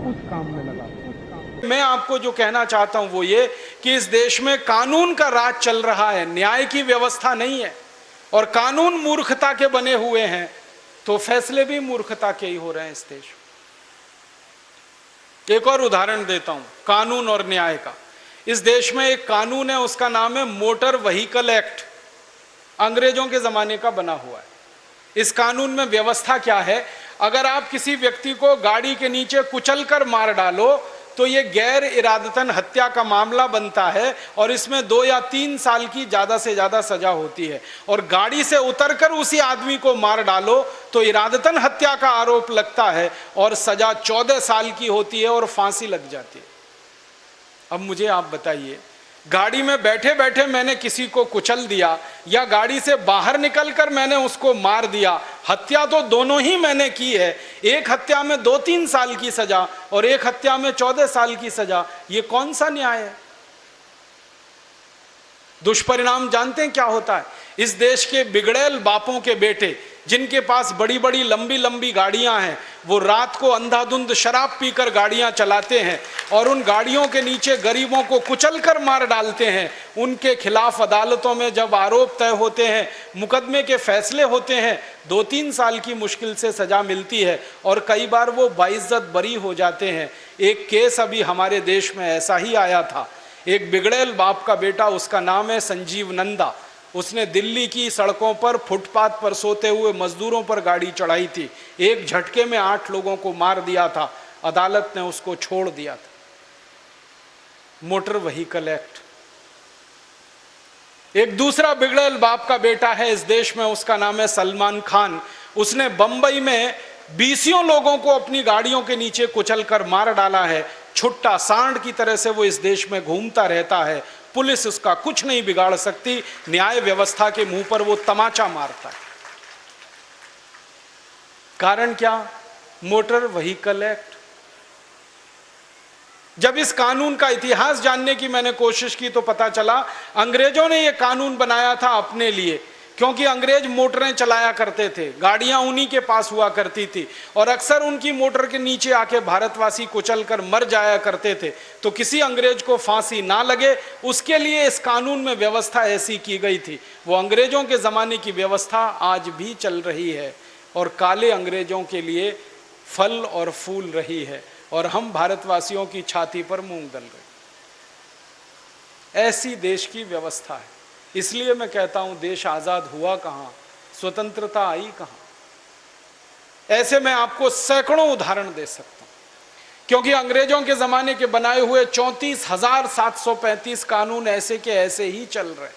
उस काम में लगा। मैं आपको जो कहना चाहता हूं वो ये कि इस देश में कानून का राज चल रहा है, न्याय की व्यवस्था नहीं है, और कानून मूर्खता के बने हुए हैं तो फैसले भी मूर्खता के ही हो रहे हैं इस देश में। एक और उदाहरण देता हूं कानून और न्याय का। इस देश में एक कानून है, उसका नाम है मोटर व्हीकल एक्ट, अंग्रेजों के जमाने का बना हुआ है। इस कानून में व्यवस्था क्या है, अगर आप किसी व्यक्ति को गाड़ी के नीचे कुचलकर मार डालो तो ये गैर इरादतन हत्या का मामला बनता है और इसमें 2 या 3 साल की ज्यादा से ज्यादा सजा होती है। और गाड़ी से उतरकर उसी आदमी को मार डालो तो इरादतन हत्या का आरोप लगता है और सजा 14 साल की होती है और फांसी लग जाती है। अब मुझे आप बताइए, गाड़ी में बैठे बैठे मैंने किसी को कुचल दिया या गाड़ी से बाहर निकलकर मैंने उसको मार दिया, हत्या तो दोनों ही मैंने की है। एक हत्या में 2-3 साल की सजा और एक हत्या में 14 साल की सजा, ये कौन सा न्याय है? दुष्परिणाम जानते हैं क्या होता है? इस देश के बिगड़ैल बापों के बेटे जिनके पास बड़ी बड़ी लंबी लंबी गाड़ियां हैं, वो रात को अंधाधुंध शराब पीकर गाड़ियां चलाते हैं और उन गाड़ियों के नीचे गरीबों को कुचलकर मार डालते हैं। उनके खिलाफ अदालतों में जब आरोप तय होते हैं, मुकदमे के फैसले होते हैं, 2-3 साल की मुश्किल से सजा मिलती है और कई बार वो बाइज्जत बरी हो जाते हैं। एक केस अभी हमारे देश में ऐसा ही आया था। एक बिगड़ैल बाप का बेटा, उसका नाम है संजीव नंदा, उसने दिल्ली की सड़कों पर फुटपाथ पर सोते हुए मजदूरों पर गाड़ी चढ़ाई थी। एक झटके में 8 लोगों को मार दिया था। अदालत ने उसको छोड़ दिया था। Motor vehicle act. एक दूसरा बिगड़ैल बाप का बेटा है इस देश में, उसका नाम है सलमान खान। उसने बंबई में 20 लोगों को अपनी गाड़ियों के नीचे कुचलकर मार डाला है। छुट्टा सांड की तरह से वो इस देश में घूमता रहता है, पुलिस उसका कुछ नहीं बिगाड़ सकती, न्याय व्यवस्था के मुंह पर वो तमाचा मारता है। कारण क्या? Motor vehicle act. जब इस कानून का इतिहास जानने की मैंने कोशिश की तो पता चला अंग्रेजों ने यह कानून बनाया था अपने लिए, क्योंकि अंग्रेज मोटरें चलाया करते थे, गाड़ियां उन्हीं के पास हुआ करती थी और अक्सर उनकी मोटर के नीचे आके भारतवासी कुचलकर मर जाया करते थे। तो किसी अंग्रेज को फांसी ना लगे उसके लिए इस कानून में व्यवस्था ऐसी की गई थी। वो अंग्रेजों के ज़माने की व्यवस्था आज भी चल रही है और काले अंग्रेजों के लिए फल और फूल रही है और हम भारतवासियों की छाती पर मूंग दल गए। ऐसी देश की व्यवस्था है। इसलिए मैं कहता हूं देश आजाद हुआ कहां, स्वतंत्रता आई कहां। ऐसे मैं आपको सैकड़ों उदाहरण दे सकता हूं, क्योंकि अंग्रेजों के जमाने के बनाए हुए 34,735 कानून ऐसे के ऐसे ही चल रहे।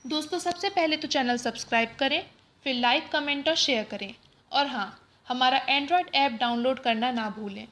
दोस्तों, सबसे पहले तो चैनल सब्सक्राइब करें, फिर लाइक, कमेंट और शेयर करें और हाँ, हमारा एंड्रॉयड ऐप डाउनलोड करना ना भूलें।